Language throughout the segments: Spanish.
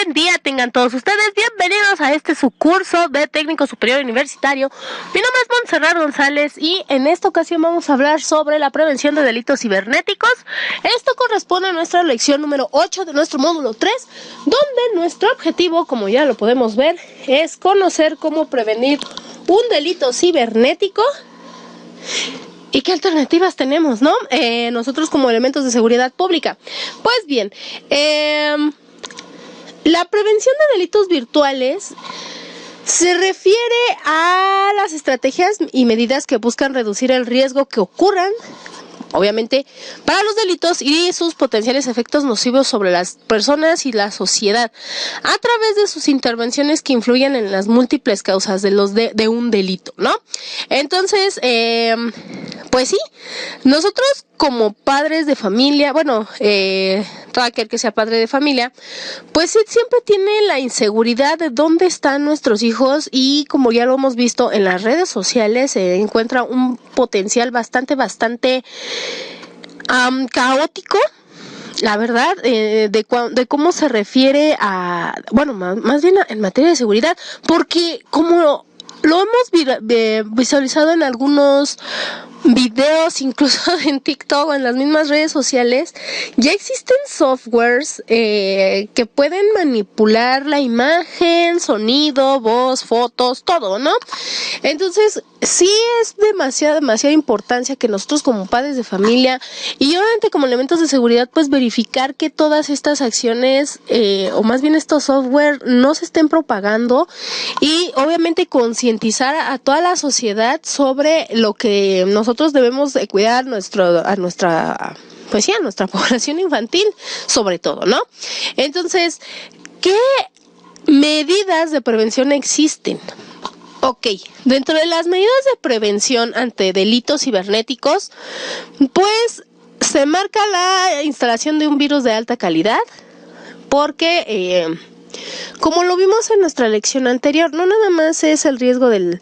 buen día tengan todos ustedes. Bienvenidos a este su curso de técnico superior universitario. Mi nombre es Montserrat González y en esta ocasión vamos a hablar sobre la prevención de delitos cibernéticos. Esto corresponde a nuestra lección número 8 de nuestro módulo 3, donde nuestro objetivo, como ya lo podemos ver, es conocer cómo prevenir un delito cibernético. ¿Y qué alternativas tenemos, no? Nosotros como elementos de seguridad pública. Pues bien, la prevención de delitos virtuales se refiere a las estrategias y medidas que buscan reducir el riesgo que ocurran, obviamente, para los delitos y sus potenciales efectos nocivos sobre las personas y la sociedad, a través de sus intervenciones que influyen en las múltiples causas de un delito, ¿no? Entonces, pues sí, nosotros como padres de familia, todo aquel que sea padre de familia, pues sí, siempre tiene la inseguridad de dónde están nuestros hijos y como ya lo hemos visto en las redes sociales, se encuentra un potencial bastante caótico, la verdad, de cómo se refiere a, más bien en materia de seguridad, porque como lo hemos visualizado en algunos videos, incluso en TikTok o en las mismas redes sociales, ya existen softwares que pueden manipular la imagen, sonido, voz, fotos, todo, ¿no? Entonces, sí es demasiada importancia que nosotros como padres de familia y obviamente como elementos de seguridad, pues verificar que todas estas acciones, o más bien estos software, no se estén propagando y obviamente concientizar a toda la sociedad sobre lo que nosotros debemos de cuidar a nuestra población infantil, sobre todo, ¿no? Entonces, ¿qué medidas de prevención existen? Ok, dentro de las medidas de prevención ante delitos cibernéticos, pues se marca la instalación de un virus de alta calidad, porque como lo vimos en nuestra lección anterior, no nada más es el riesgo del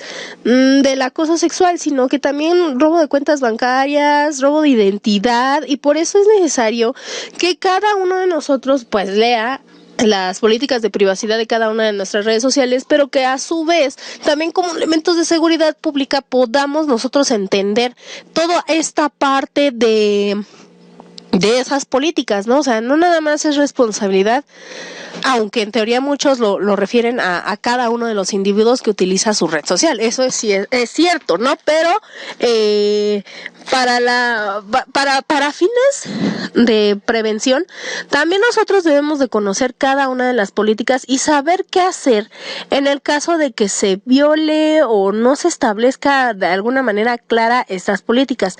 acoso sexual, sino que también robo de cuentas bancarias, robo de identidad, y por eso es necesario que cada uno de nosotros pues lea las políticas de privacidad de cada una de nuestras redes sociales, pero que a su vez también como elementos de seguridad pública podamos nosotros entender toda esta parte de esas políticas, ¿no? O sea, no nada más es responsabilidad, aunque en teoría muchos lo refieren a cada uno de los individuos que utiliza su red social. Eso es cierto, ¿no? Pero para fines de prevención, también nosotros debemos de conocer cada una de las políticas y saber qué hacer en el caso de que se viole o no se establezca de alguna manera clara estas políticas.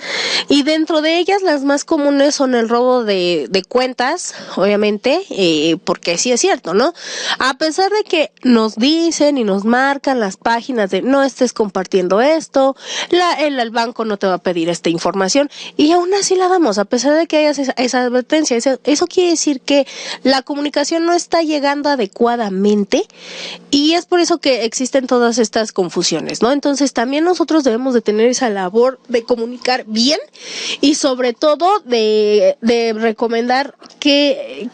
Y dentro de ellas las más comunes son el robo de cuentas, obviamente, porque sí es cierto, ¿no? A pesar de que nos dicen y nos marcan las páginas de no estés compartiendo esto, el banco no te va a pedir esta información, y aún así la damos, a pesar de que haya esa advertencia. Eso quiere decir que la comunicación no está llegando adecuadamente y es por eso que existen todas estas confusiones, ¿no? Entonces también nosotros debemos de tener esa labor de comunicar bien y sobre todo de recomendar que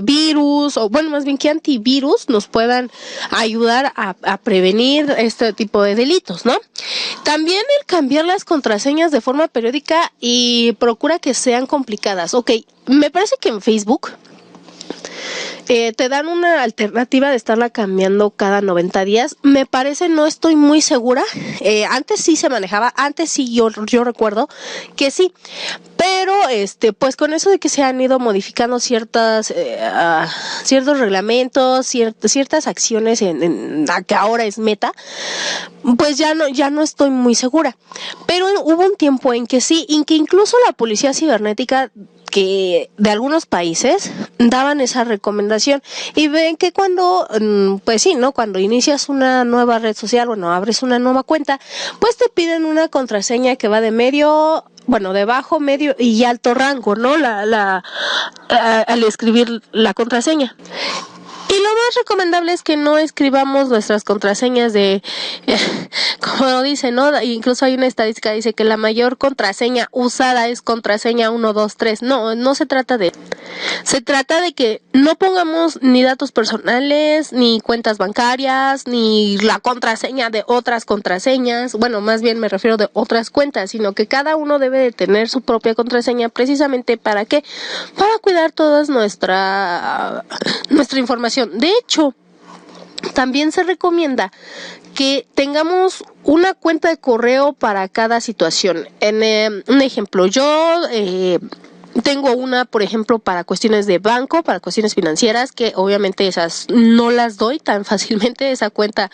virus, o más bien que antivirus nos puedan ayudar a prevenir este tipo de delitos, ¿no? También el cambiar las contraseñas de forma periódica y procura que sean complicadas. Ok, me parece que en Facebook te dan una alternativa de estarla cambiando cada 90 días. Me parece, no estoy muy segura. Antes sí se manejaba, antes sí yo recuerdo que sí. Pero pues con eso de que se han ido modificando ciertos reglamentos, ciertas acciones en que ahora es Meta, pues ya no estoy muy segura. Pero hubo un tiempo en que sí, en que incluso la policía cibernética que de algunos países daban esa recomendación y ven que cuando inicias una nueva red social, abres una nueva cuenta, pues te piden una contraseña que va de de bajo, medio y alto rango, ¿no? Al escribir la contraseña. Y lo más recomendable es que no escribamos nuestras contraseñas como lo dice, ¿no? Incluso hay una estadística que dice que la mayor contraseña usada es contraseña 123. No se trata de... Se trata de que no pongamos ni datos personales, ni cuentas bancarias, ni la contraseña de otras contraseñas. Bueno, más bien me refiero de otras cuentas, sino que cada uno debe de tener su propia contraseña precisamente ¿para qué? Para cuidar toda nuestra información. De hecho, también se recomienda que tengamos una cuenta de correo para cada situación. Un ejemplo, yo tengo una, por ejemplo, para cuestiones de banco, para cuestiones financieras, que obviamente esas no las doy tan fácilmente. Esa cuenta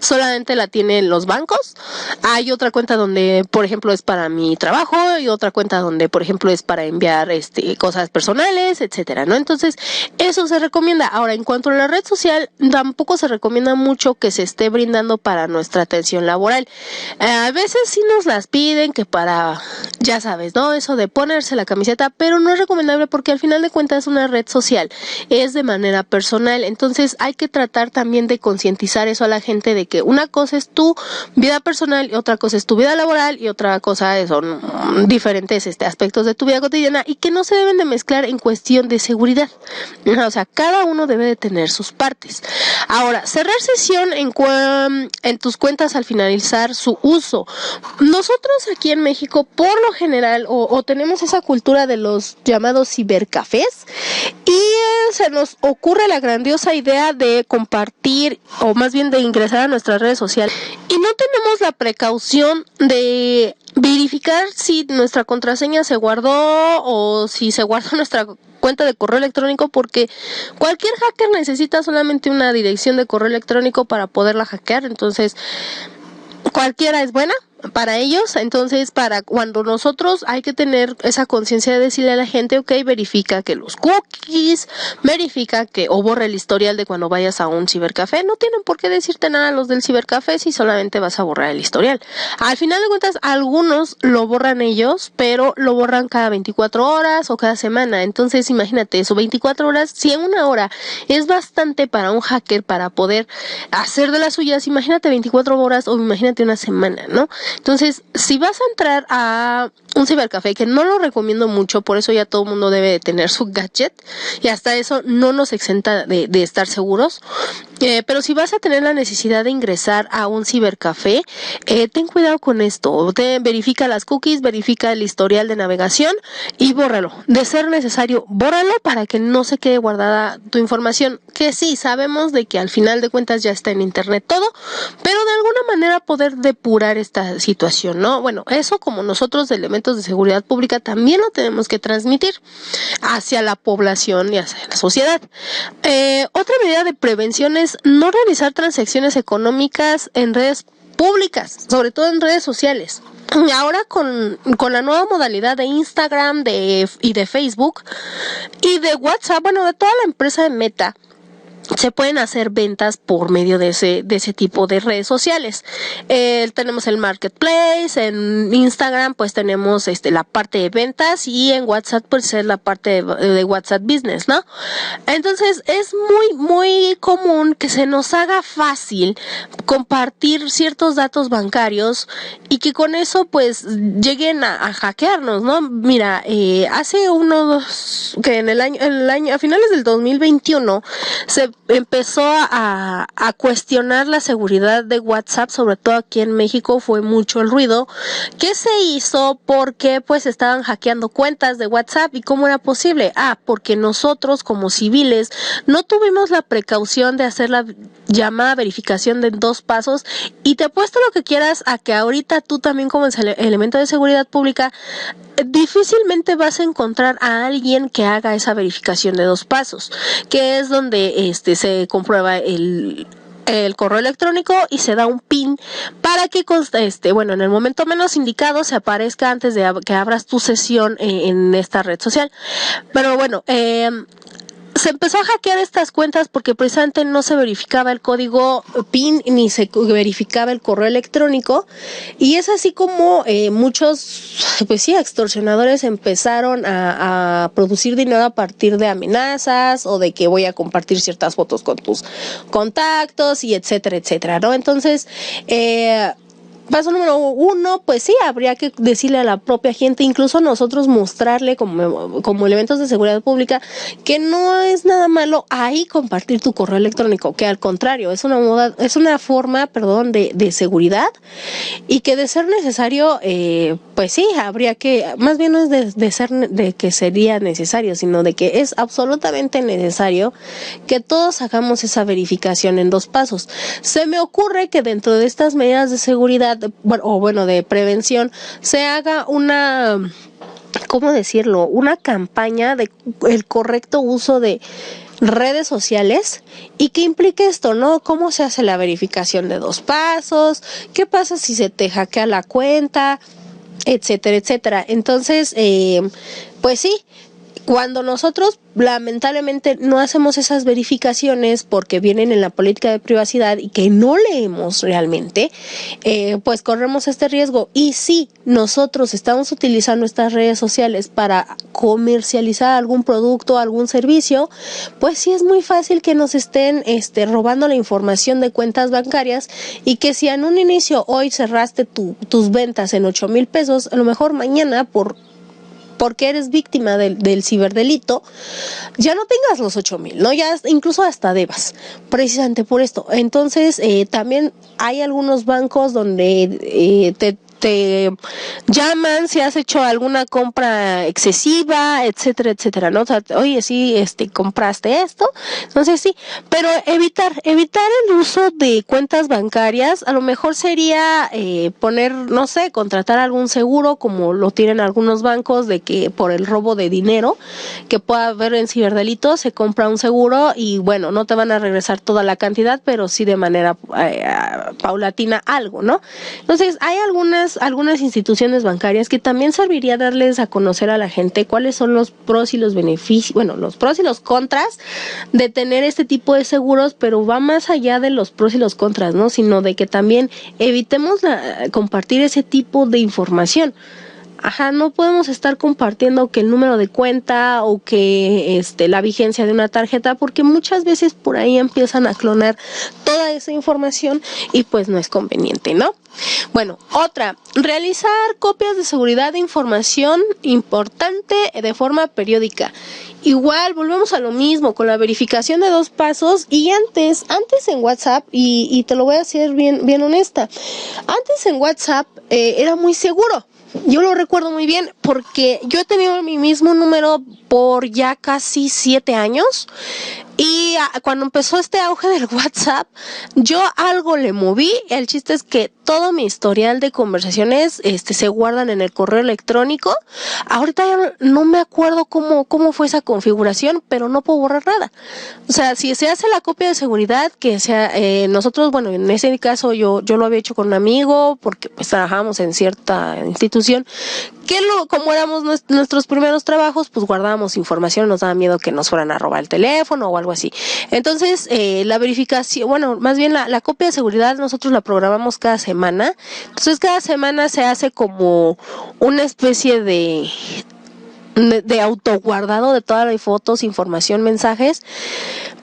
solamente la tienen los bancos. Hay otra cuenta donde, por ejemplo, es para mi trabajo, y otra cuenta donde, por ejemplo, es para enviar cosas personales, etcétera, ¿no? Entonces, eso se recomienda. Ahora, en cuanto a la red social, tampoco se recomienda mucho que se esté brindando para nuestra atención laboral. A veces sí nos las piden que para, ya sabes, ¿no? Eso de ponerse la camiseta, pero no es recomendable porque al final de cuentas una red social es de manera personal. Entonces hay que tratar también de concientizar eso a la gente, de que una cosa es tu vida personal y otra cosa es tu vida laboral y otra cosa son diferentes aspectos de tu vida cotidiana, y que no se deben de mezclar en cuestión de seguridad. O sea, cada uno debe de tener sus partes. Ahora, cerrar sesión en tus cuentas al finalizar su uso. Nosotros aquí en México, por lo general, o tenemos esa cultura de los llamados cibercafés, y se nos ocurre la grandiosa idea de compartir, o más bien de ingresar a nuestras redes sociales, y no tenemos la precaución de verificar si nuestra contraseña se guardó o si se guardó nuestra cuenta de correo electrónico, porque cualquier hacker necesita solamente una dirección de correo electrónico para poderla hackear. Entonces, cualquiera es buena para ellos. Entonces, para cuando nosotros hay que tener esa conciencia de decirle a la gente, ok, verifica que los cookies, verifica que, o borra el historial de cuando vayas a un cibercafé. No tienen por qué decirte nada los del cibercafé si solamente vas a borrar el historial. Al final de cuentas, algunos lo borran ellos, pero lo borran cada 24 horas o cada semana. Entonces, imagínate eso, 24 horas, si en una hora es bastante para un hacker para poder hacer de las suyas, imagínate 24 horas o imagínate una semana, ¿no? Entonces, si vas a entrar a un cibercafé, que no lo recomiendo mucho, por eso ya todo el mundo debe de tener su gadget, y hasta eso no nos exenta de estar seguros, pero si vas a tener la necesidad de ingresar a un cibercafé, ten cuidado con esto. Verifica las cookies, verifica el historial de navegación y bórralo. De ser necesario, bórralo para que no se quede guardada tu información, que sí, sabemos de que al final de cuentas ya está en internet todo, pero de alguna manera poder depurar esta situación, ¿no? Bueno, eso como nosotros de elementos de seguridad pública también lo tenemos que transmitir hacia la población y hacia la sociedad. Otra medida de prevención es no realizar transacciones económicas en redes públicas, sobre todo en redes sociales. Ahora con la nueva modalidad de Instagram y de Facebook y de WhatsApp, bueno, de toda la empresa de Meta, se pueden hacer ventas por medio de ese tipo de redes sociales. Tenemos el marketplace, en Instagram pues tenemos la parte de ventas, y en WhatsApp pues es la parte de WhatsApp Business, ¿no? Entonces es muy común que se nos haga fácil compartir ciertos datos bancarios y que con eso pues lleguen a hackearnos, ¿no? Mira, hace que en el año a finales del 2021 se empezó a cuestionar la seguridad de WhatsApp, sobre todo aquí en México fue mucho el ruido que se hizo porque pues estaban hackeando cuentas de WhatsApp. ¿Y cómo era posible? Porque nosotros como civiles no tuvimos la precaución de hacer la llamada verificación de 2 pasos, y te apuesto lo que quieras a que ahorita tú también como elemento de seguridad pública difícilmente vas a encontrar a alguien que haga esa verificación de 2 pasos, que es donde se comprueba el correo electrónico y se da un PIN para que en el momento menos indicado se aparezca antes de que abras tu sesión en esta red social. Pero bueno, se empezó a hackear estas cuentas porque precisamente no se verificaba el código PIN ni se verificaba el correo electrónico, y es así como muchos, pues sí, extorsionadores empezaron a producir dinero a partir de amenazas o de que voy a compartir ciertas fotos con tus contactos y etcétera, etcétera, ¿no? Entonces, paso número 1, pues sí, habría que decirle a la propia gente, incluso nosotros mostrarle como elementos de seguridad pública, que no es nada malo ahí compartir tu correo electrónico, que al contrario, es una forma, de seguridad, y que de ser necesario, pues sí, habría que, más bien no es de que sería necesario, sino de que es absolutamente necesario que todos hagamos esa verificación en 2 pasos. Se me ocurre que dentro de estas medidas de seguridad, de prevención, se haga una, ¿cómo decirlo?, una campaña de el correcto uso de redes sociales, y que implique esto, ¿no? ¿Cómo se hace la verificación de 2 pasos? ¿Qué pasa si se te hackea la cuenta? Etcétera, etcétera. Entonces, pues sí, cuando nosotros lamentablemente no hacemos esas verificaciones porque vienen en la política de privacidad y que no leemos realmente, pues corremos este riesgo. Y si nosotros estamos utilizando estas redes sociales para comercializar algún producto, algún servicio, pues sí es muy fácil que nos estén robando la información de cuentas bancarias, y que si en un inicio hoy cerraste tus ventas en 8,000 pesos, a lo mejor mañana porque eres víctima del ciberdelito, ya no tengas los 8,000, ¿no? Ya incluso hasta debas, precisamente por esto. Entonces, también hay algunos bancos donde te llaman si has hecho alguna compra excesiva, etcétera, etcétera, ¿no? O sea, oye, sí, compraste esto, entonces sí, pero evitar el uso de cuentas bancarias. A lo mejor sería poner, no sé, contratar algún seguro, como lo tienen algunos bancos, de que por el robo de dinero que pueda haber en ciberdelitos, se compra un seguro y bueno, no te van a regresar toda la cantidad, pero sí de manera paulatina algo, ¿no? Entonces, hay algunas instituciones bancarias que también serviría darles a conocer a la gente cuáles son los pros y los beneficios, los pros y los contras de tener este tipo de seguros, pero va más allá de los pros y los contras, ¿no? Sino de que también evitemos compartir ese tipo de información. No podemos estar compartiendo que el número de cuenta o que la vigencia de una tarjeta, porque muchas veces por ahí empiezan a clonar toda esa información y pues no es conveniente, ¿no? Bueno, otra, realizar copias de seguridad de información importante de forma periódica. Igual, volvemos a lo mismo, con la verificación de 2 pasos, y antes en WhatsApp, y te lo voy a decir bien honesta, antes en WhatsApp era muy seguro. Yo lo recuerdo muy bien porque yo he tenido mi mismo número por ya casi 7 años, y cuando empezó este auge del WhatsApp, yo algo le moví. El chiste es que todo mi historial de conversaciones se guardan en el correo electrónico. Ahorita ya no me acuerdo cómo fue esa configuración, pero no puedo borrar nada. O sea, si se hace la copia de seguridad, que sea nosotros, bueno, en ese caso yo lo había hecho con un amigo porque pues trabajábamos en cierta institución, que como éramos nuestros primeros trabajos, pues guardábamos información, nos daba miedo que nos fueran a robar el teléfono o algo así. Entonces, la verificación, más bien la copia de seguridad nosotros la programamos cada semana. Entonces, cada semana se hace como una especie de autoguardado de todas las fotos, información, mensajes.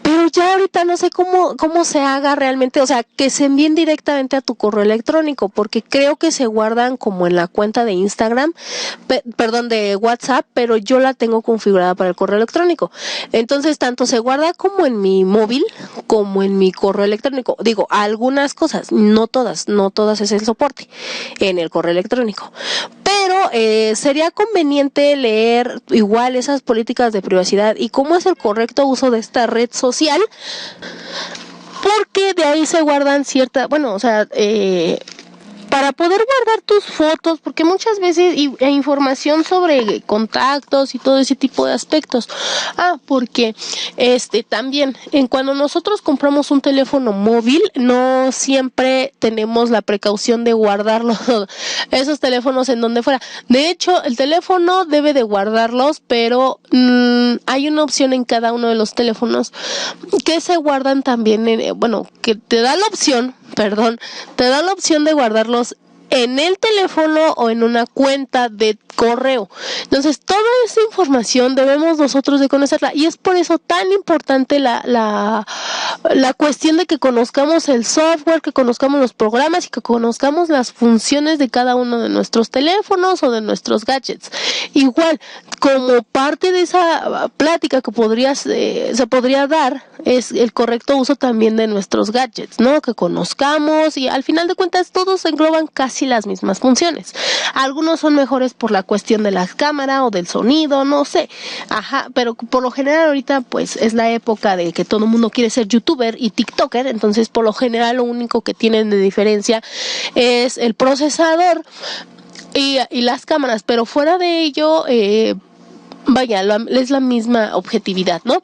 Pero ya ahorita no sé cómo se haga realmente, o sea, que se envíen directamente a tu correo electrónico, porque creo que se guardan como en la cuenta de Instagram, de WhatsApp, pero yo la tengo configurada para el correo electrónico. Entonces, tanto se guarda como en mi móvil, como en mi correo electrónico. Digo, algunas cosas, no todas es el soporte en el correo electrónico. Pero sería conveniente leer igual esas políticas de privacidad y cómo es el correcto uso de esta red social, porque de ahí se guardan para poder guardar tus fotos, porque muchas veces información sobre contactos y todo ese tipo de aspectos. Porque también cuando nosotros compramos un teléfono móvil, no siempre tenemos la precaución de guardarlos esos teléfonos en donde fuera. De hecho, el teléfono debe de guardarlos, pero hay una opción en cada uno de los teléfonos que se guardan también, que te da la opción de guardarlos en el teléfono o en una cuenta de correo. Entonces, toda esa información debemos nosotros de conocerla, y es por eso tan importante la cuestión de que conozcamos el software, que conozcamos los programas y que conozcamos las funciones de cada uno de nuestros teléfonos o de nuestros gadgets. Igual, como parte de esa plática que se podría dar, es el correcto uso también de nuestros gadgets, ¿no? Que conozcamos, y al final de cuentas todos engloban casi las mismas funciones. Algunos son mejores por la cuestión de la cámara o del sonido, no sé. Pero por lo general ahorita pues es la época de que todo el mundo quiere ser youtuber y tiktoker, entonces por lo general lo único que tienen de diferencia es el procesador y las cámaras, pero fuera de ello es la misma objetividad, ¿no?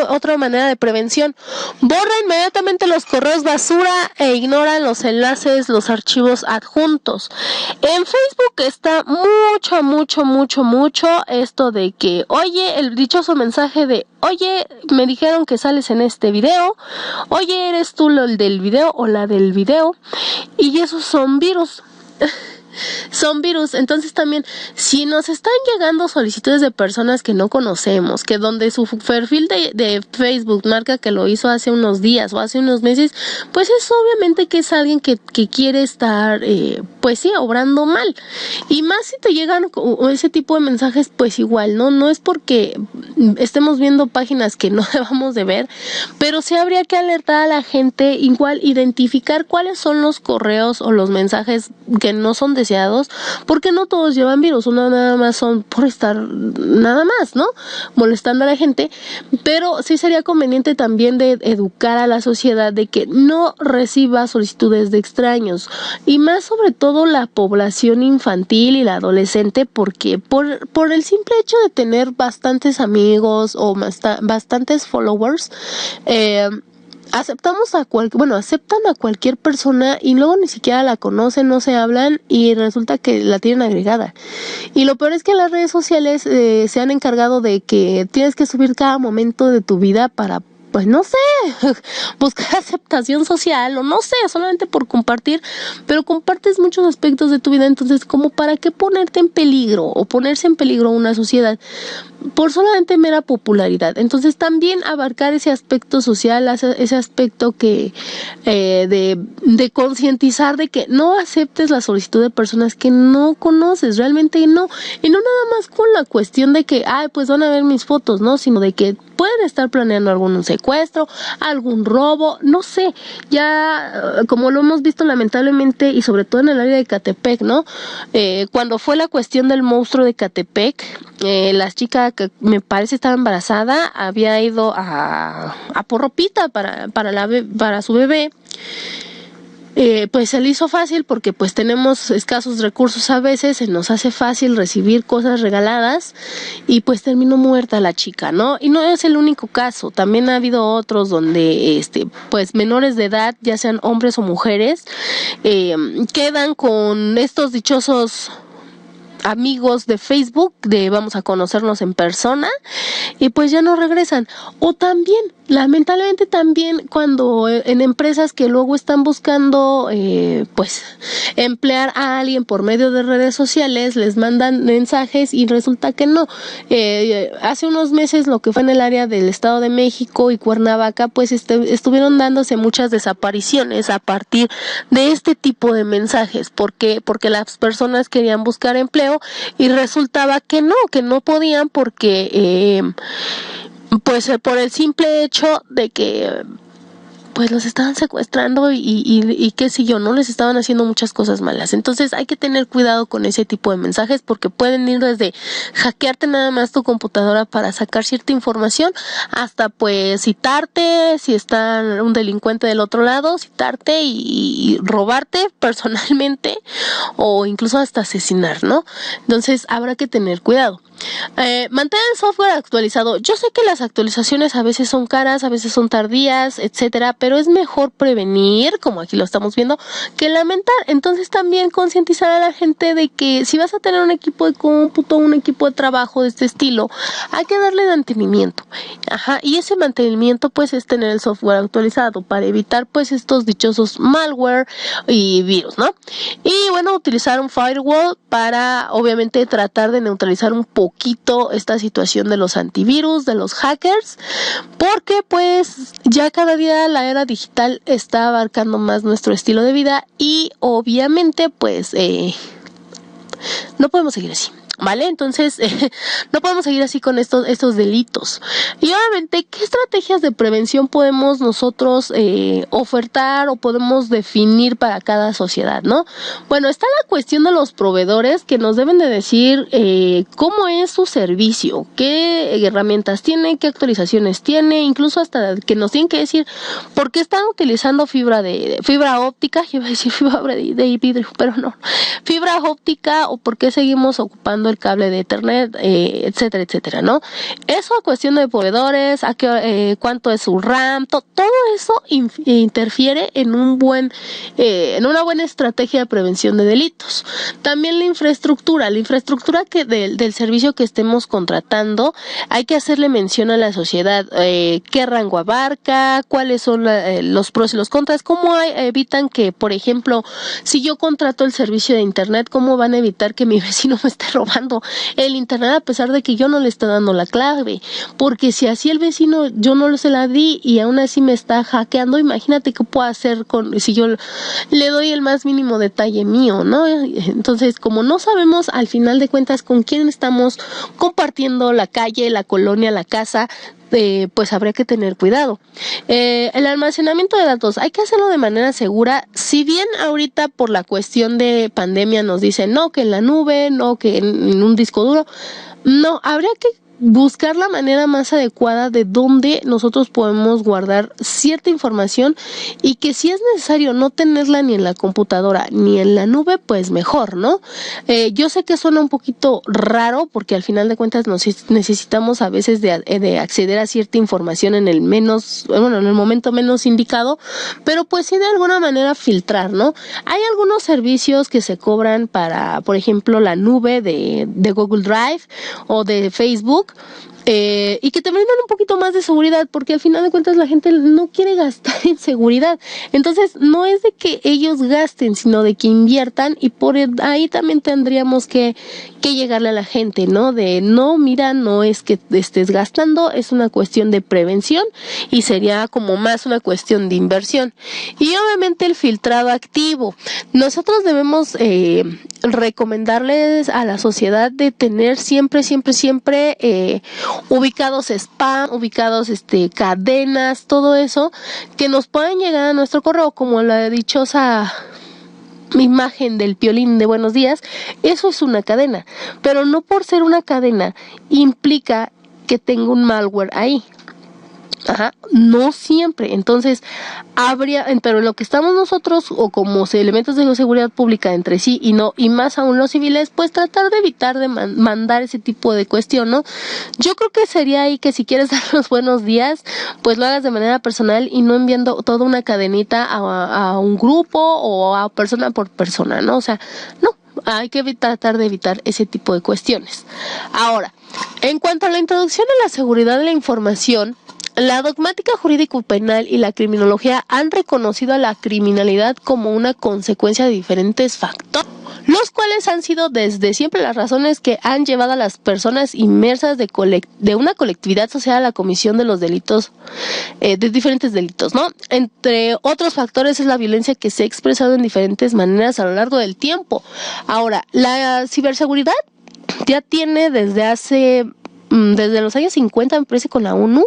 Otra manera de prevención: borra inmediatamente los correos basura e ignora los enlaces, los archivos adjuntos. En Facebook está mucho esto de que, oye, el dichoso mensaje de, oye, me dijeron que sales en este video, oye, eres tú el del video o la del video, y esos son virus. Entonces también, si nos están llegando solicitudes de personas que no conocemos, que donde su perfil de Facebook marca que lo hizo hace unos días o hace unos meses, pues es obviamente que es alguien que quiere estar, pues sí, obrando mal. Y más si te llegan ese tipo de mensajes, pues igual, no es porque estemos viendo páginas que no debamos de ver, pero sí habría que alertar a la gente, igual identificar cuáles son los correos o los mensajes que no son deseados, porque no todos llevan virus, uno nada más son por estar nada más, ¿no? Molestando a la gente, pero sí sería conveniente también de educar a la sociedad de que no reciba solicitudes de extraños, y más sobre todo la población infantil y la adolescente, porque por el simple hecho de tener bastantes amigos o bastantes followers, aceptan a cualquier persona y luego ni siquiera la conocen, no se hablan y resulta que la tienen agregada. Y lo peor es que las redes sociales se han encargado de que tienes que subir cada momento de tu vida para, pues no sé, buscar aceptación social, o no sé, solamente por compartir, pero compartes muchos aspectos de tu vida, entonces como para qué ponerte en peligro o ponerse en peligro una sociedad por solamente mera popularidad. Entonces también abarcar ese aspecto social, ese aspecto que de concientizar de que no aceptes la solicitud de personas que no conoces, realmente no, y no nada más con la cuestión de que, pues van a ver mis fotos, ¿no? Sino de que pueden estar planeando algún secuestro, algún robo, no sé, ya como lo hemos visto lamentablemente y sobre todo en el área de Catepec, ¿no? Cuando fue la cuestión del monstruo de Catepec, la chica que me parece estaba embarazada, había ido a por ropita para su bebé. Pues se le hizo fácil porque pues tenemos escasos recursos a veces, se nos hace fácil recibir cosas regaladas y pues terminó muerta la chica, ¿no? Y no es el único caso, también ha habido otros donde pues menores de edad, ya sean hombres o mujeres, quedan con estos dichosos amigos de Facebook, de vamos a conocernos en persona, y pues ya no regresan. O también, lamentablemente también cuando en empresas que luego están buscando pues emplear a alguien por medio de redes sociales, les mandan mensajes y resulta que no. Hace unos meses, lo que fue en el área del Estado de México y Cuernavaca, pues estuvieron dándose muchas desapariciones a partir de este tipo de mensajes. ¿Por qué? Porque las personas querían buscar empleo y resultaba que no podían porque pues por el simple hecho de que pues los estaban secuestrando y qué sé yo, ¿no? Les estaban haciendo muchas cosas malas. Entonces hay que tener cuidado con ese tipo de mensajes porque pueden ir desde hackearte nada más tu computadora para sacar cierta información hasta pues citarte, si está un delincuente del otro lado, citarte y robarte personalmente o incluso hasta asesinar, ¿no? Entonces habrá que tener cuidado. Mantener el software actualizado. Yo sé que las actualizaciones a veces son caras, a veces son tardías, etcétera, pero es mejor prevenir, como aquí lo estamos viendo, que lamentar. Entonces también concientizar a la gente de que si vas a tener un equipo de cómputo, un equipo de trabajo de este estilo, hay que darle mantenimiento. Y ese mantenimiento pues es tener el software actualizado para evitar pues estos dichosos malware y virus, ¿no? Y bueno, utilizar un firewall para obviamente tratar de neutralizar un poquito esta situación de los antivirus, de los hackers, porque pues ya cada día la era digital está abarcando más nuestro estilo de vida y obviamente pues no podemos seguir así. ¿Vale? Entonces, no podemos seguir así con estos delitos. Y obviamente, ¿qué estrategias de prevención podemos nosotros ofertar o podemos definir para cada sociedad, ¿no? Bueno, está la cuestión de los proveedores que nos deben de decir cómo es su servicio, qué herramientas tiene, qué actualizaciones tiene, incluso hasta que nos tienen que decir por qué están utilizando fibra óptica, yo iba a decir fibra de vidrio, pero no, fibra óptica o por qué seguimos ocupando el cable de Ethernet, etcétera, etcétera, ¿no? Eso a cuestión de proveedores, cuánto es su RAM, todo eso interfiere en una buena estrategia de prevención de delitos. También la infraestructura que del servicio que estemos contratando, hay que hacerle mención a la sociedad, qué rango abarca, cuáles son los pros y los contras, cómo evitan que, por ejemplo, si yo contrato el servicio de internet, cómo van a evitar que mi vecino me esté robando el internet a pesar de que yo no le estoy dando la clave, porque si así el vecino yo no se la di y aún así me está hackeando, imagínate qué puedo hacer si yo le doy el más mínimo detalle mío, ¿no? Entonces, como no sabemos al final de cuentas con quién estamos compartiendo la calle, la colonia, la casa, pues habría que tener cuidado. El almacenamiento de datos hay que hacerlo de manera segura. Si bien ahorita por la cuestión de pandemia nos dicen no, que en la nube, no, que en un disco duro, no, habría que buscar la manera más adecuada de donde nosotros podemos guardar cierta información y que si es necesario no tenerla ni en la computadora ni en la nube, pues mejor, ¿no? Yo sé que suena un poquito raro porque al final de cuentas necesitamos a veces de acceder a cierta información en el momento menos indicado, pero pues sí de alguna manera filtrar, ¿no? Hay algunos servicios que se cobran para, por ejemplo, la nube de Google Drive o de Facebook, y que te brindan un poquito más de seguridad, porque al final de cuentas la gente no quiere gastar en seguridad. Entonces no es de que ellos gasten, sino de que inviertan, y por ahí también tendríamos que llegarle a la gente, ¿no? De no, mira, no es que estés gastando, es una cuestión de prevención y sería como más una cuestión de inversión. Y obviamente el filtrado activo. Nosotros debemos recomendarles a la sociedad de tener siempre ubicados spam, ubicados cadenas, todo eso que nos puedan llegar a nuestro correo, como la dichosa imagen del Piolín de Buenos Días. Eso es una cadena, pero no por ser una cadena implica que tenga un malware ahí. No siempre. Entonces pero en lo que estamos nosotros o como elementos de seguridad pública entre sí y más aún los civiles, pues tratar de evitar de mandar ese tipo de cuestión, ¿no? Yo creo que sería ahí que si quieres dar los buenos días, pues lo hagas de manera personal y no enviando toda una cadenita a un grupo o a persona por persona, ¿no? O sea, no. Hay que tratar de evitar ese tipo de cuestiones. Ahora, en cuanto a la introducción a la seguridad de la información, la dogmática jurídico-penal y la criminología han reconocido a la criminalidad como una consecuencia de diferentes factores, los cuales han sido desde siempre las razones que han llevado a las personas inmersas de una colectividad social a la comisión de los delitos, de diferentes delitos, ¿no? Entre otros factores es la violencia que se ha expresado en diferentes maneras a lo largo del tiempo. Ahora, la ciberseguridad ya tiene desde hace desde los años 50, me parece, con la ONU,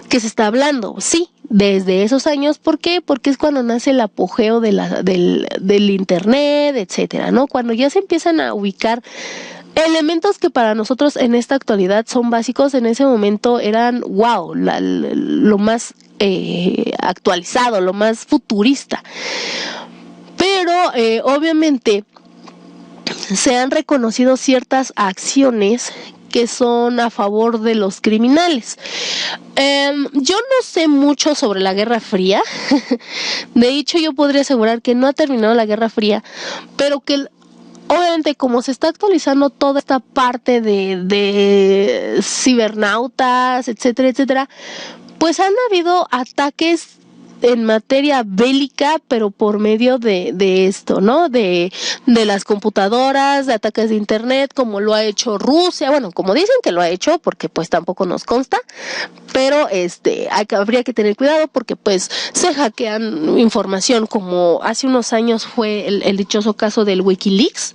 que se está hablando, sí, desde esos años. ¿Por qué? Porque es cuando nace el apogeo del internet, etcétera, ¿no? Cuando ya se empiezan a ubicar elementos que para nosotros en esta actualidad son básicos, en ese momento eran wow, lo más actualizado, lo más futurista. Pero obviamente se han reconocido ciertas acciones que son a favor de los criminales. Yo no sé mucho sobre la Guerra Fría. De hecho, yo podría asegurar que no ha terminado la Guerra Fría, pero que obviamente, como se está actualizando toda esta parte de cibernautas, etcétera, etcétera, pues han habido ataques en materia bélica, pero por medio de esto, ¿no? De las computadoras, de ataques de internet, como lo ha hecho Rusia, bueno, como dicen que lo ha hecho, porque pues tampoco nos consta, pero habría que tener cuidado porque pues se hackean información, como hace unos años fue el dichoso caso del WikiLeaks,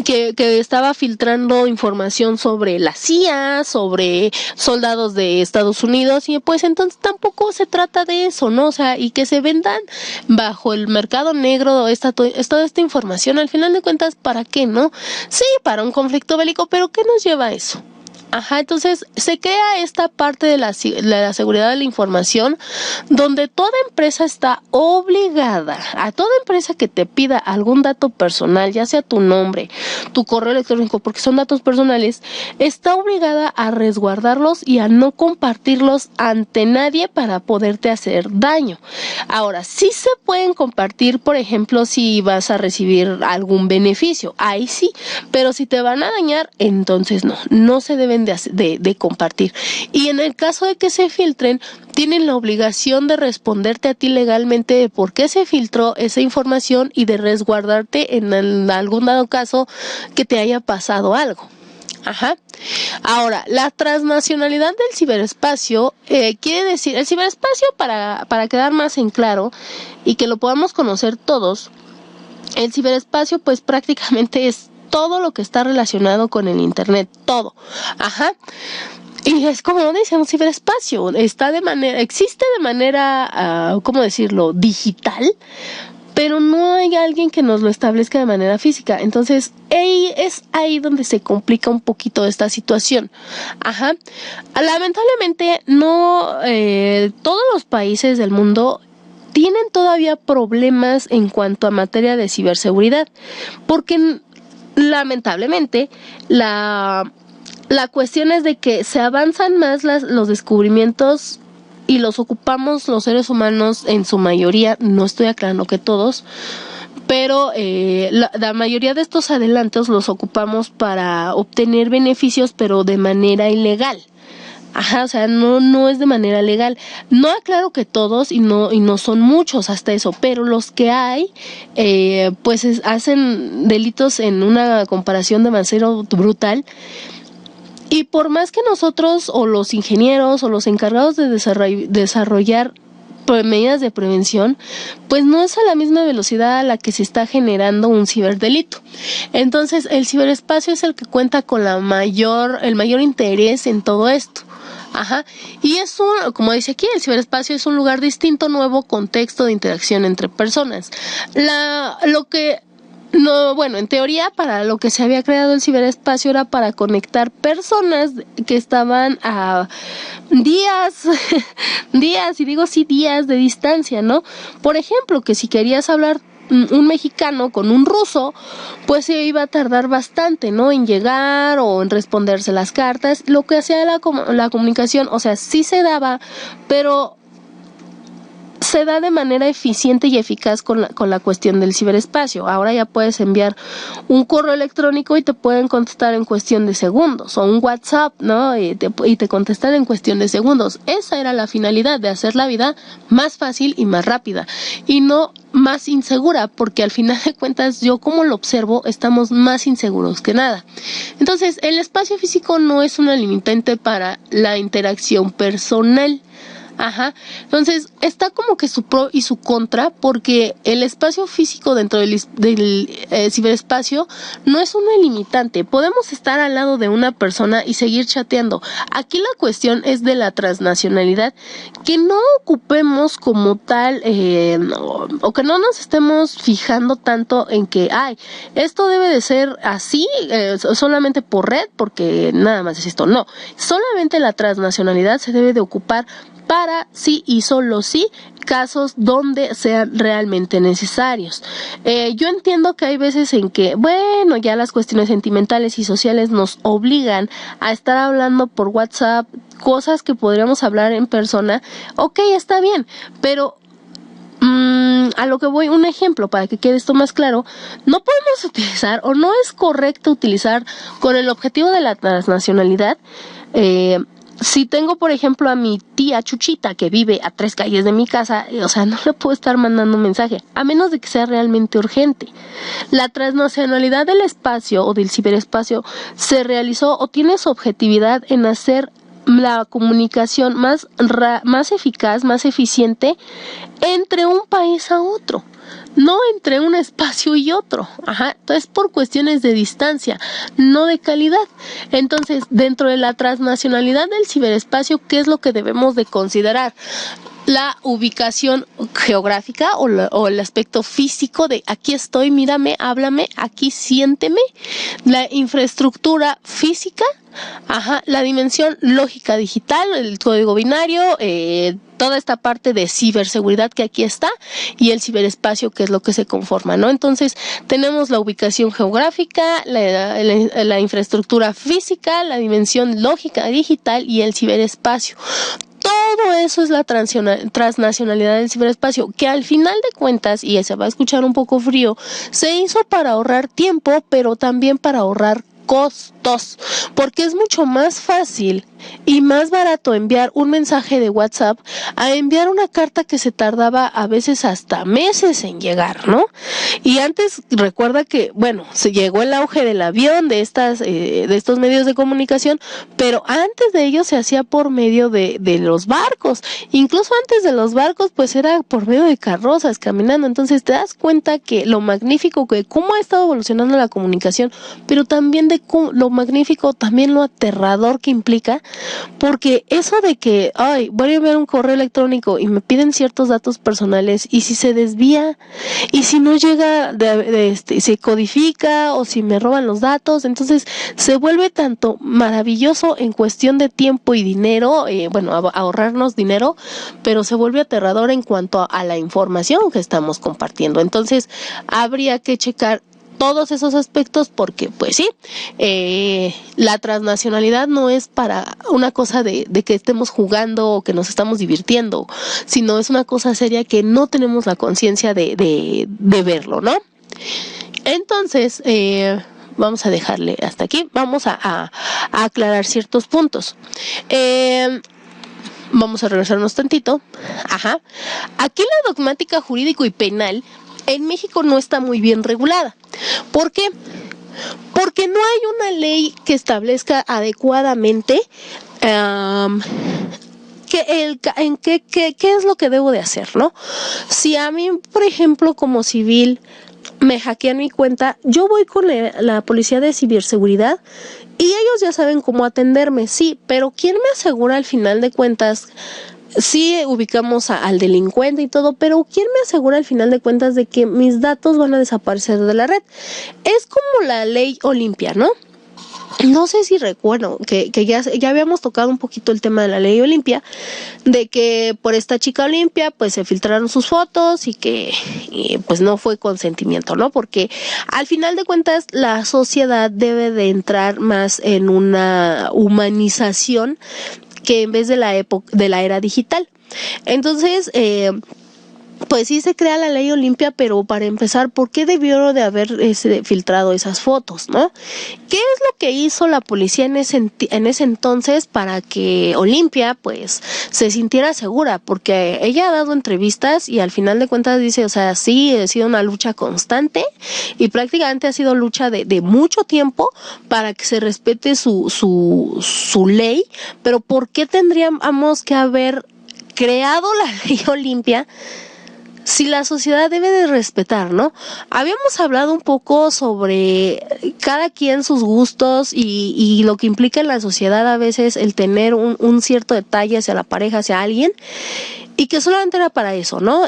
que estaba filtrando información sobre la CIA, sobre soldados de Estados Unidos, y pues entonces tampoco se trata de eso, ¿no? O sea, y que se vendan bajo el mercado negro toda esta información, al final de cuentas, ¿para qué, no? Sí, para un conflicto bélico, pero ¿qué nos lleva a eso? Ajá, entonces se crea esta parte de la seguridad de la información, donde toda empresa está obligada, a toda empresa que te pida algún dato personal, ya sea tu nombre, tu correo electrónico, porque son datos personales, está obligada a resguardarlos y a no compartirlos ante nadie para poderte hacer daño. Ahora, sí se pueden compartir, por ejemplo, si vas a recibir algún beneficio, ahí sí, pero si te van a dañar, entonces no se deben de compartir. Y en el caso de que se filtren, tienen la obligación de responderte a ti legalmente de por qué se filtró esa información y de resguardarte en algún dado caso que te haya pasado algo. Ajá. Ahora, la transnacionalidad del ciberespacio quiere decir, el ciberespacio, para quedar más en claro y que lo podamos conocer todos, el ciberespacio pues prácticamente es todo lo que está relacionado con el internet, todo. Ajá. Y es como lo dice, un ciberespacio existe de manera, ¿cómo decirlo?, digital, pero no hay alguien que nos lo establezca de manera física. Entonces, es ahí donde se complica un poquito esta situación. Ajá. Lamentablemente, no todos los países del mundo tienen todavía problemas en cuanto a materia de ciberseguridad, porque lamentablemente la cuestión es de que se avanzan más los descubrimientos y los ocupamos los seres humanos en su mayoría, no estoy aclarando que todos, pero la mayoría de estos adelantos los ocupamos para obtener beneficios, pero de manera ilegal. Ajá, o sea, no es de manera legal. No aclaro que todos y no son muchos hasta eso, pero los que hay, pues hacen delitos en una comparación demasiado brutal. Y por más que nosotros o los ingenieros o los encargados de desarrollar medidas de prevención, pues no es a la misma velocidad a la que se está generando un ciberdelito. Entonces, el ciberespacio es el que cuenta con el mayor interés en todo esto. Ajá. Y como dice aquí, el ciberespacio es un lugar distinto, nuevo contexto de interacción entre personas. En teoría, para lo que se había creado el ciberespacio era para conectar personas que estaban a días de distancia, ¿no? Por ejemplo, que si querías hablar un mexicano con un ruso, pues se iba a tardar bastante, ¿no? En llegar o en responderse las cartas. Lo que hacía la comunicación, o sea, sí se daba, pero se da de manera eficiente y eficaz con la cuestión del ciberespacio. Ahora ya puedes enviar un correo electrónico y te pueden contestar en cuestión de segundos, o un WhatsApp, ¿no? Y te contestan en cuestión de segundos. Esa era la finalidad, de hacer la vida más fácil y más rápida, y no más insegura, porque al final de cuentas, yo como lo observo, estamos más inseguros que nada. Entonces, el espacio físico no es una limitante para la interacción personal. Ajá, entonces está como que su pro y su contra, porque el espacio físico dentro del ciberespacio no es una limitante. Podemos estar al lado de una persona y seguir chateando. Aquí la cuestión es de la transnacionalidad, que no ocupemos como tal, o que no nos estemos fijando tanto en que, esto debe de ser así, solamente por red, porque nada más es esto. No, solamente la transnacionalidad se debe de ocupar para sí y solo sí casos donde sean realmente necesarios. Yo entiendo que hay veces en que, bueno, ya las cuestiones sentimentales y sociales nos obligan a estar hablando por WhatsApp, cosas que podríamos hablar en persona. Ok, está bien, pero a lo que voy, un ejemplo para que quede esto más claro, no podemos utilizar, o no es correcto utilizar con el objetivo de la transnacionalidad, si tengo, por ejemplo, a mi tía Chuchita que vive a 3 calles de mi casa, o sea, no le puedo estar mandando un mensaje, a menos de que sea realmente urgente. La transnacionalidad del espacio o del ciberespacio se realizó o tiene su objetividad en hacer la comunicación más eficaz, más eficiente entre un país a otro, no entre un espacio y otro. Entonces por cuestiones de distancia, no de calidad. Entonces, dentro de la transnacionalidad del ciberespacio, ¿qué es lo que debemos de considerar? La ubicación geográfica o el aspecto físico de aquí estoy, mírame, háblame, aquí siénteme. La infraestructura física, la dimensión lógica digital, el código binario, toda esta parte de ciberseguridad que aquí está, y el ciberespacio, que es lo que se conforma, ¿no? Entonces tenemos la ubicación geográfica, la infraestructura física, la dimensión lógica digital y el ciberespacio. Todo eso es la transnacionalidad del ciberespacio, que al final de cuentas, y se va a escuchar un poco frío, se hizo para ahorrar tiempo, pero también para ahorrar costos, porque es mucho más fácil y más barato enviar un mensaje de WhatsApp a enviar una carta que se tardaba a veces hasta meses en llegar, ¿no? Y antes, recuerda que, bueno, se llegó el auge del avión, de estos medios de comunicación, pero antes de ello se hacía por medio de los barcos. Incluso antes de los barcos, pues era por medio de carrozas, caminando. Entonces te das cuenta que lo magnífico, que cómo ha estado evolucionando la comunicación, pero también de lo magnífico, también lo aterrador que implica, porque eso de que, voy a enviar un correo electrónico y me piden ciertos datos personales, y si se desvía, y si no llega, se codifica, o si me roban los datos, entonces se vuelve tanto maravilloso en cuestión de tiempo y dinero, ahorrarnos dinero, pero se vuelve aterrador en cuanto a la información que estamos compartiendo. Entonces habría que checar todos esos aspectos, porque pues sí, la transnacionalidad no es para una cosa de que estemos jugando o que nos estamos divirtiendo, sino es una cosa seria que no tenemos la conciencia de verlo, ¿no? Entonces, vamos a dejarle hasta aquí. Vamos a aclarar ciertos puntos. Vamos a regresarnos tantito. Aquí la dogmática jurídico y penal en México no está muy bien regulada. ¿Por qué? Porque no hay una ley que establezca adecuadamente qué es lo que debo de hacer, ¿no? Si a mí, por ejemplo, como civil, me hackean mi cuenta, yo voy con la policía de ciberseguridad y ellos ya saben cómo atenderme, sí, pero ¿quién me asegura al final de cuentas? Sí, ubicamos al delincuente y todo, pero ¿quién me asegura al final de cuentas de que mis datos van a desaparecer de la red? Es como la ley Olimpia, ¿no? No sé si recuerdo que ya habíamos tocado un poquito el tema de la ley Olimpia, de que por esta chica Olimpia pues se filtraron sus fotos y pues no fue consentimiento, ¿no? Porque al final de cuentas la sociedad debe de entrar más en una humanización que en vez de la era digital. Entonces, pues sí se crea la ley Olimpia, pero para empezar, ¿por qué debió de haber filtrado esas fotos, no? ¿Qué es lo que hizo la policía en ese entonces para que Olimpia, pues, se sintiera segura? Porque ella ha dado entrevistas y al final de cuentas dice, o sea, sí, ha sido una lucha constante y prácticamente ha sido lucha de mucho tiempo para que se respete su ley, pero ¿por qué tendríamos que creado la ley Olimpia, si la sociedad debe de respetar, ¿no? Habíamos hablado un poco sobre cada quien sus gustos y lo que implica en la sociedad a veces el tener un cierto detalle hacia la pareja, hacia alguien, y que solamente era para eso, ¿no?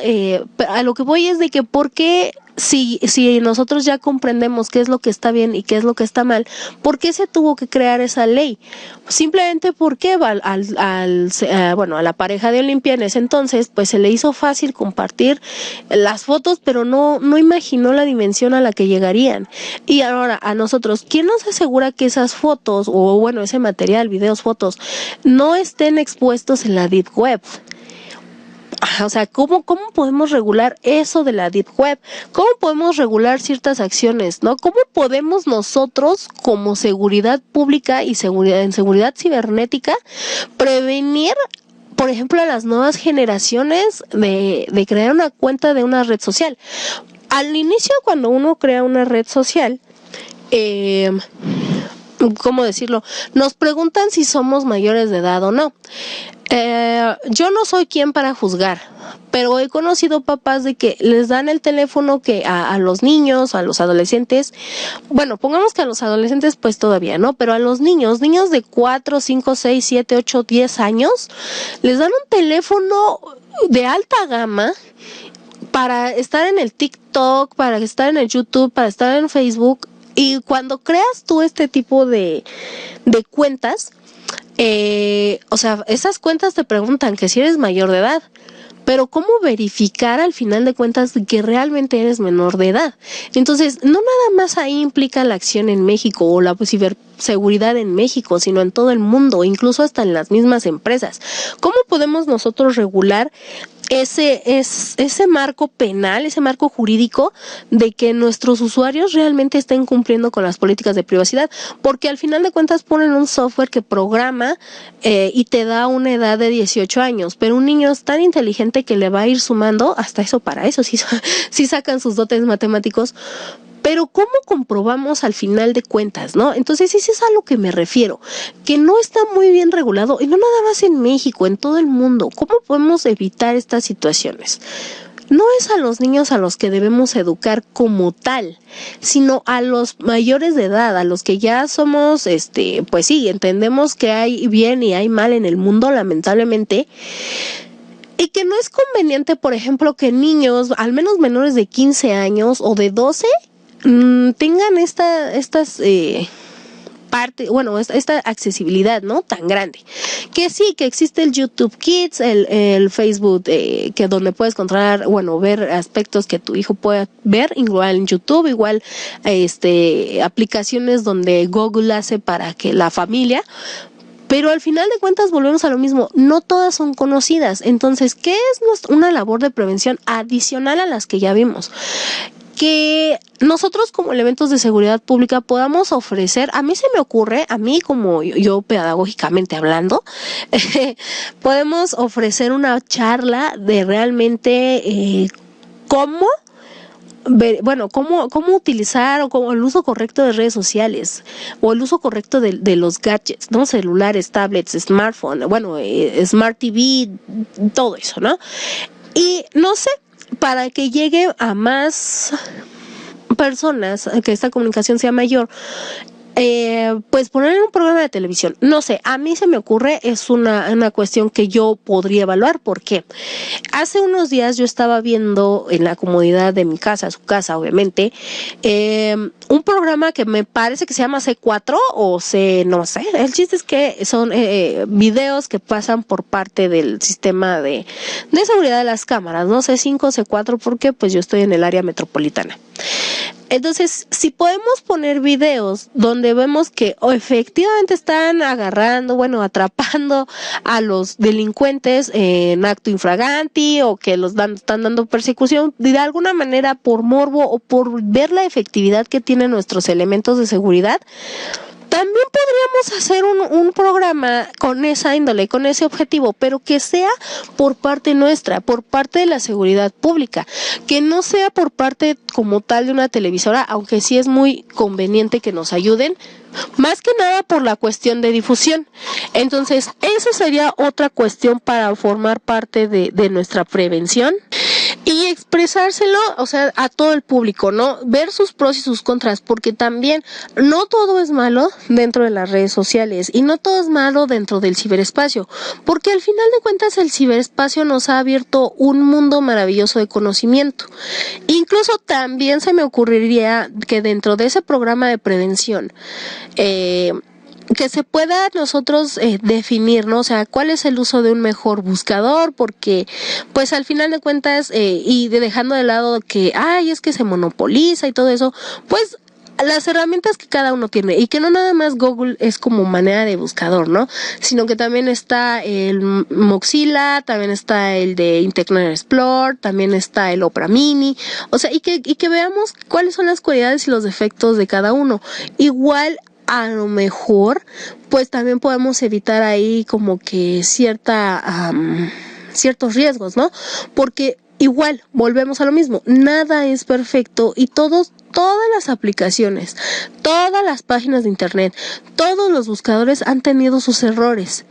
A lo que voy es de que ¿por qué si nosotros ya comprendemos qué es lo que está bien y qué es lo que está mal, ¿por qué se tuvo que crear esa ley? Simplemente porque bueno, a la pareja de Olimpia en ese entonces, pues se le hizo fácil compartir las fotos, pero no imaginó la dimensión a la que llegarían. Y ahora, a nosotros, ¿quién nos asegura que esas fotos, o bueno, ese material, videos, fotos, no estén expuestos en la Deep Web? O sea, ¿cómo podemos regular eso de la Deep Web? ¿Cómo podemos regular ciertas acciones, no? ¿Cómo podemos nosotros, como seguridad pública y en seguridad cibernética, prevenir, por ejemplo, a las nuevas generaciones de crear una cuenta de una red social? Al inicio, cuando uno crea una red social, ¿cómo decirlo? Nos preguntan si somos mayores de edad o no. Yo no soy quien para juzgar, pero he conocido papás de que les dan el teléfono que a los niños, a los adolescentes, bueno, pongamos que a los adolescentes pues todavía, ¿no? Pero a los niños de 4, 5, 6, 7, 8, 10 años, les dan un teléfono de alta gama para estar en el TikTok, para estar en el YouTube, para estar en Facebook. Y cuando creas tú este tipo de cuentas, o sea, esas cuentas te preguntan que si eres mayor de edad, pero ¿cómo verificar al final de cuentas que realmente eres menor de edad? Entonces, no nada más ahí implica la acción en México o la ciberseguridad en México, sino en todo el mundo, incluso hasta en las mismas empresas. ¿Cómo podemos nosotros regular ese marco penal, ese marco jurídico de que nuestros usuarios realmente estén cumpliendo con las políticas de privacidad? Porque al final de cuentas ponen un software que programa y te da una edad de 18 años, pero un niño es tan inteligente que le va a ir sumando hasta eso, para eso sí sacan sus dotes matemáticos. Pero ¿cómo comprobamos al final de cuentas, no? Entonces, eso es a lo que me refiero, que no está muy bien regulado, y no nada más en México, en todo el mundo. ¿Cómo podemos evitar estas situaciones? No es a los niños a los que debemos educar como tal, sino a los mayores de edad, a los que ya somos, pues sí, entendemos que hay bien y hay mal en el mundo, lamentablemente. Y que no es conveniente, por ejemplo, que niños, al menos menores de 15 años o de 12, tengan esta accesibilidad, ¿no? Tan grande. Que sí, que existe el YouTube Kids, el Facebook, que donde puedes encontrar, bueno, ver aspectos que tu hijo pueda ver, igual en YouTube, igual aplicaciones donde Google hace para que la familia. Pero al final de cuentas volvemos a lo mismo, no todas son conocidas. Entonces, ¿qué es una labor de prevención adicional a las que ya vimos? Que nosotros como elementos de seguridad pública podamos ofrecer, a mí se me ocurre, a mí como yo pedagógicamente hablando, podemos ofrecer una charla de realmente cómo utilizar o el uso correcto de redes sociales o el uso correcto de los gadgets, ¿no? Celulares, tablets, smartphone, smart TV, todo eso, ¿no? Y no sé, para que llegue a más personas, que esta comunicación sea mayor, pues poner en un programa de televisión, no sé, a mí se me ocurre, es una cuestión que yo podría evaluar. ¿Por qué? Hace unos días yo estaba viendo en la comodidad de mi casa, su casa obviamente, un programa que me parece que se llama C4 o no sé, el chiste es que son videos que pasan por parte del sistema de seguridad de las cámaras, no C5, C4, porque pues yo estoy en el área metropolitana. Entonces, si podemos poner videos donde vemos que efectivamente están atrapando a los delincuentes en acto infraganti o que están dando persecución, de alguna manera por morbo o por ver la efectividad que tienen nuestros elementos de seguridad, también podríamos hacer un programa con esa índole, con ese objetivo, pero que sea por parte nuestra, por parte de la seguridad pública, que no sea por parte como tal de una televisora, aunque sí es muy conveniente que nos ayuden, más que nada por la cuestión de difusión. Entonces, eso sería otra cuestión para formar parte de nuestra prevención. Y expresárselo, o sea, a todo el público, ¿no? Ver sus pros y sus contras, porque también no todo es malo dentro de las redes sociales y no todo es malo dentro del ciberespacio, porque al final de cuentas el ciberespacio nos ha abierto un mundo maravilloso de conocimiento. Incluso también se me ocurriría que dentro de ese programa de prevención, que se pueda nosotros definir, ¿no? O sea, cuál es el uso de un mejor buscador, porque pues al final de cuentas, dejando de lado que, es que se monopoliza y todo eso, pues las herramientas que cada uno tiene, y que no nada más Google es como manera de buscador, ¿no? Sino que también está el Mozilla, también está el de Internet Explorer, también está el Opera Mini, o sea, y que veamos cuáles son las cualidades y los defectos de cada uno. Igual, a lo mejor, pues también podemos evitar ahí como que ciertos riesgos, ¿no? Porque igual, volvemos a lo mismo, nada es perfecto y todas las aplicaciones, todas las páginas de internet, todos los buscadores han tenido sus errores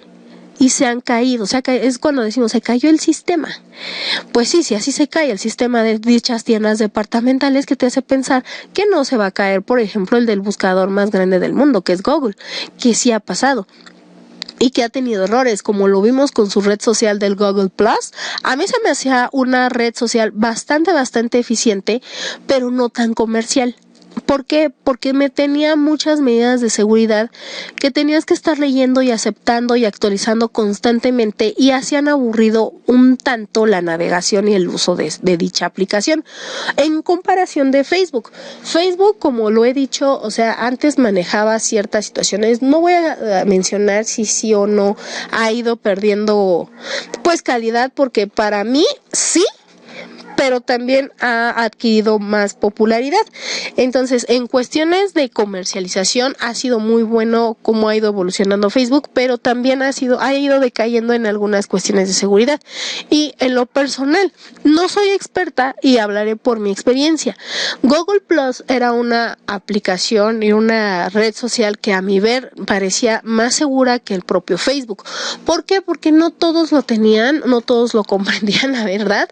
y se han caído. O sea, es cuando decimos, se cayó el sistema. Pues sí, así se cae el sistema de dichas tiendas departamentales, que te hace pensar que no se va a caer, por ejemplo, el del buscador más grande del mundo, que es Google, que sí ha pasado y que ha tenido errores, como lo vimos con su red social del Google Plus. A mí se me hacía una red social bastante eficiente, pero no tan comercial. ¿Por qué? Porque me tenía muchas medidas de seguridad que tenías que estar leyendo y aceptando y actualizando constantemente, y hacían aburrido un tanto la navegación y el uso de dicha aplicación. En comparación de Facebook, como lo he dicho, o sea, antes manejaba ciertas situaciones, no voy a mencionar si sí o no ha ido perdiendo pues calidad, porque para mí sí, pero también ha adquirido más popularidad. Entonces, en cuestiones de comercialización ha sido muy bueno cómo ha ido evolucionando Facebook, pero también ha ido decayendo en algunas cuestiones de seguridad. Y en lo personal, no soy experta y hablaré por mi experiencia. Google Plus era una aplicación y una red social que a mi ver parecía más segura que el propio Facebook. ¿Por qué? Porque no todos lo tenían, no todos lo comprendían, la verdad.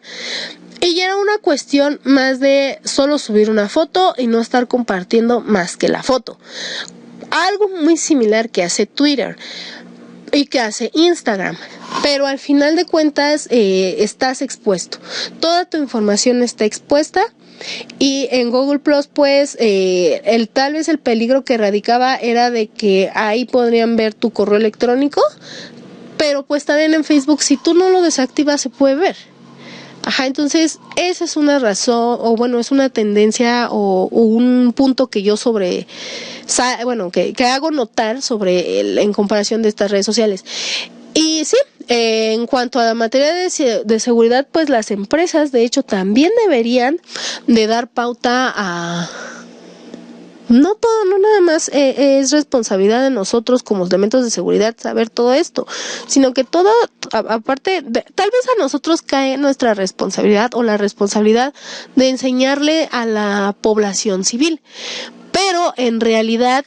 Y era una cuestión más de solo subir una foto y no estar compartiendo más que la foto. Algo muy similar que hace Twitter y que hace Instagram. Pero al final de cuentas estás expuesto. Toda tu información está expuesta. Y en Google Plus, pues, tal vez el peligro que radicaba era de que ahí podrían ver tu correo electrónico. Pero pues también en Facebook, si tú no lo desactivas, se puede ver. Entonces esa es una razón, o bueno, es una tendencia o un punto que yo que hago notar en comparación de estas redes sociales. Y sí, en cuanto a la materia de seguridad, pues las empresas de hecho también deberían de dar pauta a... No nada más es responsabilidad de nosotros como elementos de seguridad saber todo esto, sino que todo, aparte, tal vez a nosotros cae nuestra responsabilidad o la responsabilidad de enseñarle a la población civil. Pero en realidad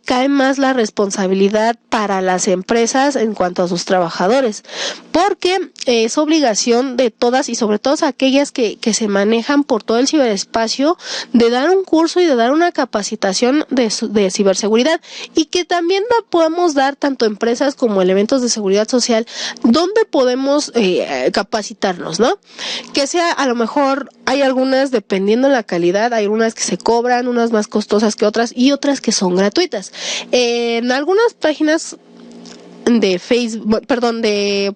cae más la responsabilidad para las empresas en cuanto a sus trabajadores, porque es obligación de todas y sobre todo aquellas que se manejan por todo el ciberespacio, de dar un curso y de dar una capacitación de ciberseguridad, y que también la podemos dar tanto empresas como elementos de seguridad social, donde podemos capacitarnos, ¿no? Que sea, a lo mejor hay algunas, dependiendo de la calidad, hay unas que se cobran, unas más costosas que otras y otras que son gratuitas. En algunas páginas de Facebook, perdón,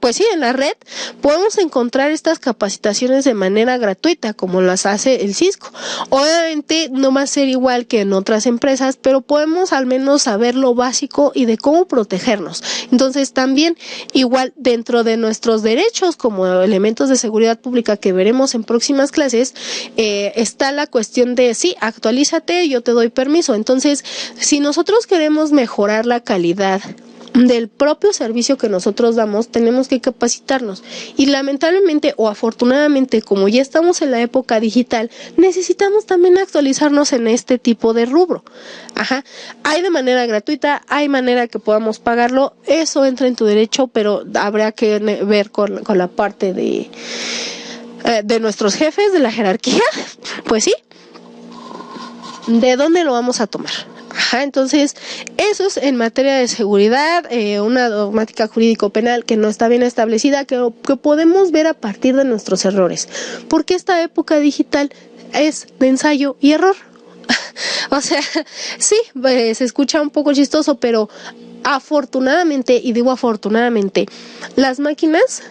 pues sí, en la red, podemos encontrar estas capacitaciones de manera gratuita, como las hace el Cisco. Obviamente no va a ser igual que en otras empresas, pero podemos al menos saber lo básico y de cómo protegernos. Entonces también, igual dentro de nuestros derechos como elementos de seguridad pública que veremos en próximas clases, está la cuestión de, sí, actualízate, yo te doy permiso. Entonces, si nosotros queremos mejorar la calidad del propio servicio que nosotros damos, tenemos que capacitarnos, y lamentablemente o afortunadamente, como ya estamos en la época digital, necesitamos también actualizarnos en este tipo de rubro. Hay de manera gratuita, hay manera que podamos pagarlo, eso entra en tu derecho, pero habrá que ver con la parte de nuestros jefes, de la jerarquía, pues sí, ¿de dónde lo vamos a tomar? Entonces, eso es en materia de seguridad, una dogmática jurídico-penal que no está bien establecida, que podemos ver a partir de nuestros errores, porque esta época digital es de ensayo y error. O sea, sí, se escucha un poco chistoso, pero afortunadamente, y digo afortunadamente, las máquinas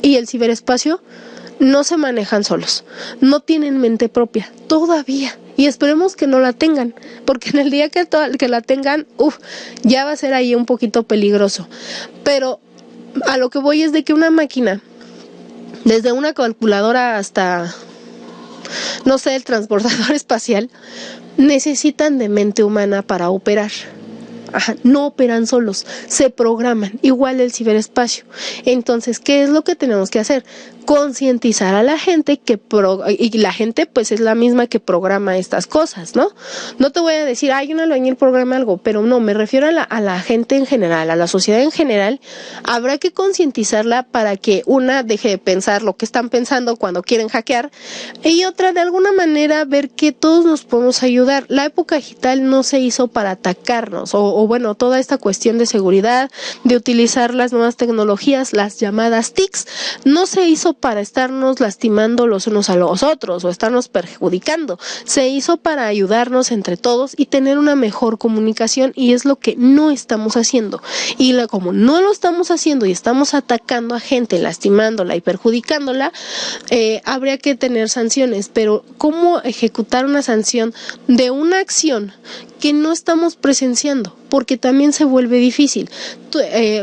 y el ciberespacio no se manejan solos, no tienen mente propia, todavía. Y esperemos que no la tengan, porque en el día que la tengan, ya va a ser ahí un poquito peligroso. Pero a lo que voy es de que una máquina, desde una calculadora hasta, no sé, el transportador espacial, necesitan de mente humana para operar. No operan solos, se programan, igual el ciberespacio. Entonces, ¿qué es lo que tenemos que hacer? Concientizar a la gente y la gente pues es la misma que programa estas cosas, ¿no? No te voy a decir, un albañil programa algo, pero no, me refiero a la gente en general, a la sociedad en general. Habrá que concientizarla para que una deje de pensar lo que están pensando cuando quieren hackear, y otra, de alguna manera, ver que todos nos podemos ayudar. La época digital no se hizo para atacarnos, o bueno, toda esta cuestión de seguridad, de utilizar las nuevas tecnologías, las llamadas TICs, no se hizo para estarnos lastimando los unos a los otros o estarnos perjudicando. Se hizo para ayudarnos entre todos y tener una mejor comunicación, y es lo que no estamos haciendo. Y como no lo estamos haciendo y estamos atacando a gente, lastimándola y perjudicándola, habría que tener sanciones. Pero ¿cómo ejecutar una sanción de una acción que no estamos presenciando? Porque también se vuelve difícil.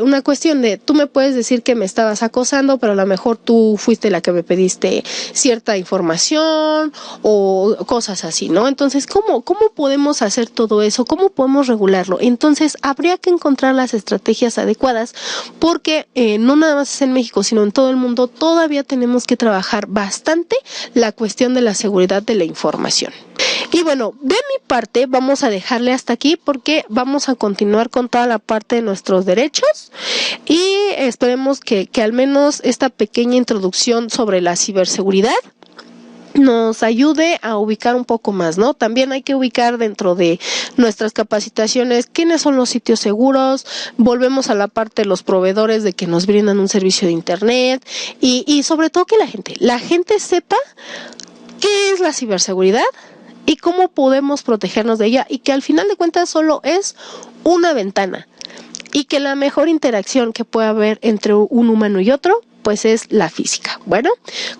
Una cuestión de, tú me puedes decir que me estabas acosando, pero a lo mejor tú fuiste la que me pediste cierta información o cosas así, ¿no? Entonces, ¿cómo podemos hacer todo eso? ¿Cómo podemos regularlo? Entonces, habría que encontrar las estrategias adecuadas, porque no nada más es en México, sino en todo el mundo, todavía tenemos que trabajar bastante la cuestión de la seguridad de la información. Y bueno, de mi parte vamos a dejarle hasta aquí, porque vamos a continuar con toda la parte de nuestros derechos, y esperemos que al menos esta pequeña introducción sobre la ciberseguridad nos ayude a ubicar un poco más, ¿no? También hay que ubicar dentro de nuestras capacitaciones quiénes son los sitios seguros. Volvemos a la parte de los proveedores de que nos brindan un servicio de internet, y sobre todo que la gente sepa qué es la ciberseguridad y cómo podemos protegernos de ella, y que al final de cuentas solo es una ventana, y que la mejor interacción que pueda haber entre un humano y otro pues es la física. Bueno,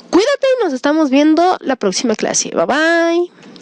cuídate y nos estamos viendo la próxima clase. Bye bye.